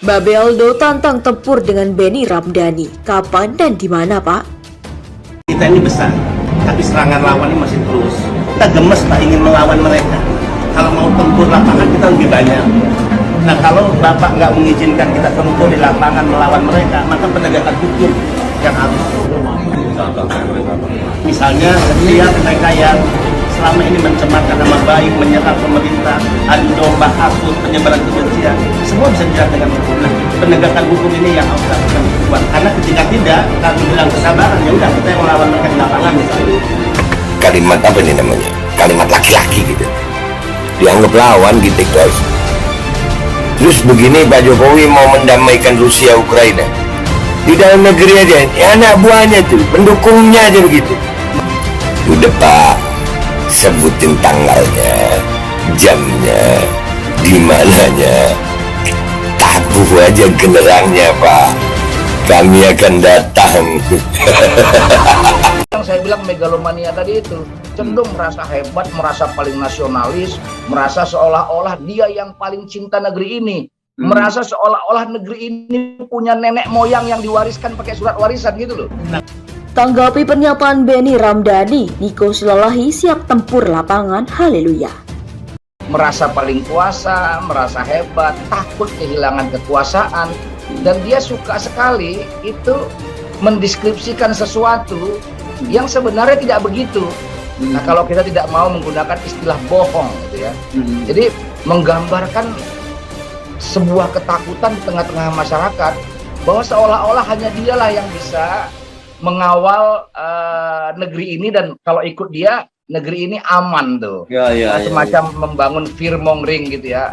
Babe Aldo tantang tempur dengan Benny Ramdhani. Kapan dan di mana, Pak? Kita ini besar, tapi serangan lawan ini masih terus. Kita gemes Pak ingin melawan mereka. Kalau mau tempur lapangan kita lebih banyak. Nah kalau Bapak nggak mengizinkan kita tempur di lapangan melawan mereka, maka penegakan hukum yang harus. Misalnya setiap mereka yang selama ini mencemarkan nama baik, menyerang pemerintah, adu domba, hasut, penyebaran kebencian, semua bisa dijerat dengan hukum. Nah, penegakan hukum ini yang harus dilakukan kuat. Karena ketika tidak, kalau bilang kesabaran, ya udah kita yang melawan mereka di lapangan misalnya. Kalimat apa ini namanya? Kalimat laki-laki gitu. Dianggap lawan gitu guys. Terus begini Pak Jokowi mau mendamaikan Rusia Ukraina. Di dalam negeri aja, ya anak buahnya tuh, pendukungnya aja begitu. Udah Pak, sebutin tanggalnya, jamnya, di mananya, tabuh aja generangnya Pak. Kami akan datang. Yang saya bilang megalomania tadi itu cenderung merasa hebat, merasa paling nasionalis, merasa seolah-olah dia yang paling cinta negeri ini, merasa seolah-olah negeri ini punya nenek moyang yang diwariskan pakai surat warisan gitu loh. Tanggapi pernyataan Benny Ramdhani, Niko Silalahi siap tempur lapangan. Haleluya. Merasa paling kuasa, merasa hebat, takut kehilangan kekuasaan, dan dia suka sekali itu mendeskripsikan sesuatu yang sebenarnya tidak begitu. Nah kalau kita tidak mau menggunakan istilah bohong gitu ya, jadi menggambarkan sebuah ketakutan di tengah-tengah masyarakat bahwa seolah-olah hanya dialah yang bisa mengawal negeri ini, dan kalau ikut dia negeri ini aman tuh. Semacam membangun fear mongering gitu ya,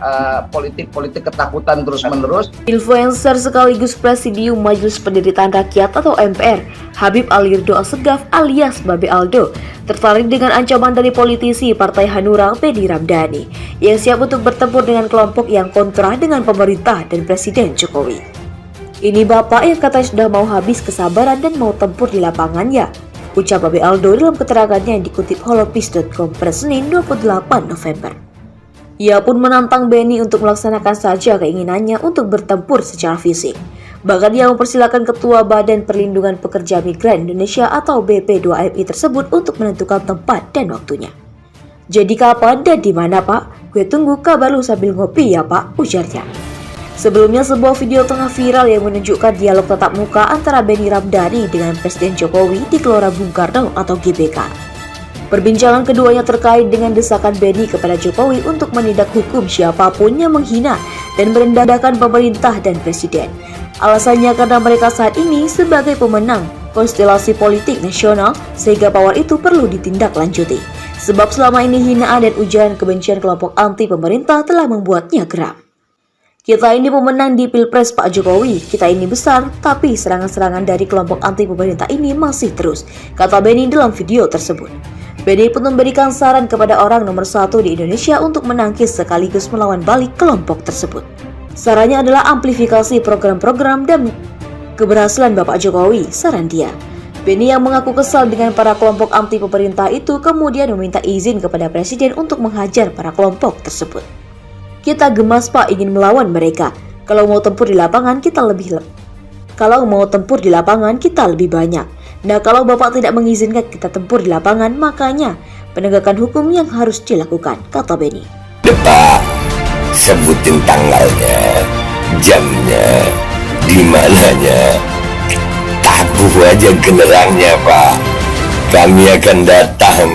politik ketakutan terus-menerus. Influencer sekaligus Presidium Majelis Penderitaan Rakyat atau MPR, Habib Alirdo Assegaf alias Babe Aldo, tertarik dengan ancaman dari politisi Partai Hanura Benny Ramdhani yang siap untuk bertempur dengan kelompok yang kontra dengan pemerintah dan Presiden Jokowi. Ini bapak yang katanya sudah mau habis kesabaran dan mau tempur di lapangan ya, ucap Babe Aldo dalam keterangannya yang dikutip holopis.com pada Senin 28 November. Ia pun menantang Benny untuk melaksanakan saja keinginannya untuk bertempur secara fisik. Bahkan ia mempersilakan Ketua Badan Perlindungan Pekerja Migran Indonesia atau BP2MI tersebut untuk menentukan tempat dan waktunya. Jadi kapan dan di mana Pak? Gue tunggu kabar lu sambil ngopi ya Pak, ujarnya. Sebelumnya sebuah video tengah viral yang menunjukkan dialog tatap muka antara Benny Ramdhani dengan Presiden Jokowi di Gelora Bung Karno atau GBK. Perbincangan keduanya terkait dengan desakan Benny kepada Jokowi untuk menindak hukum siapapun yang menghina dan merendahkan pemerintah dan Presiden. Alasannya karena mereka saat ini sebagai pemenang konstelasi politik nasional sehingga power itu perlu ditindaklanjuti. Sebab selama ini hinaan dan ujaran kebencian kelompok anti pemerintah telah membuatnya geram. Kita ini pemenang di Pilpres Pak Jokowi, kita ini besar, tapi serangan-serangan dari kelompok anti pemerintah ini masih terus, kata Benny dalam video tersebut. Benny pun memberikan saran kepada orang nomor 1 di Indonesia untuk menangkis sekaligus melawan balik kelompok tersebut. Sarannya adalah amplifikasi program-program dan keberhasilan Bapak Jokowi, saran dia. Benny yang mengaku kesal dengan para kelompok anti pemerintah itu kemudian meminta izin kepada Presiden untuk menghajar para kelompok tersebut. Kita gemas Pak ingin melawan mereka. Kalau mau tempur di lapangan kita lebih banyak. Nah kalau Bapak tidak mengizinkan kita tempur di lapangan, makanya penegakan hukum yang harus dilakukan, kata Benny. Pak, sebutin tanggalnya, jamnya, di mananya, tabuh aja generangnya Pak. Kami akan datang.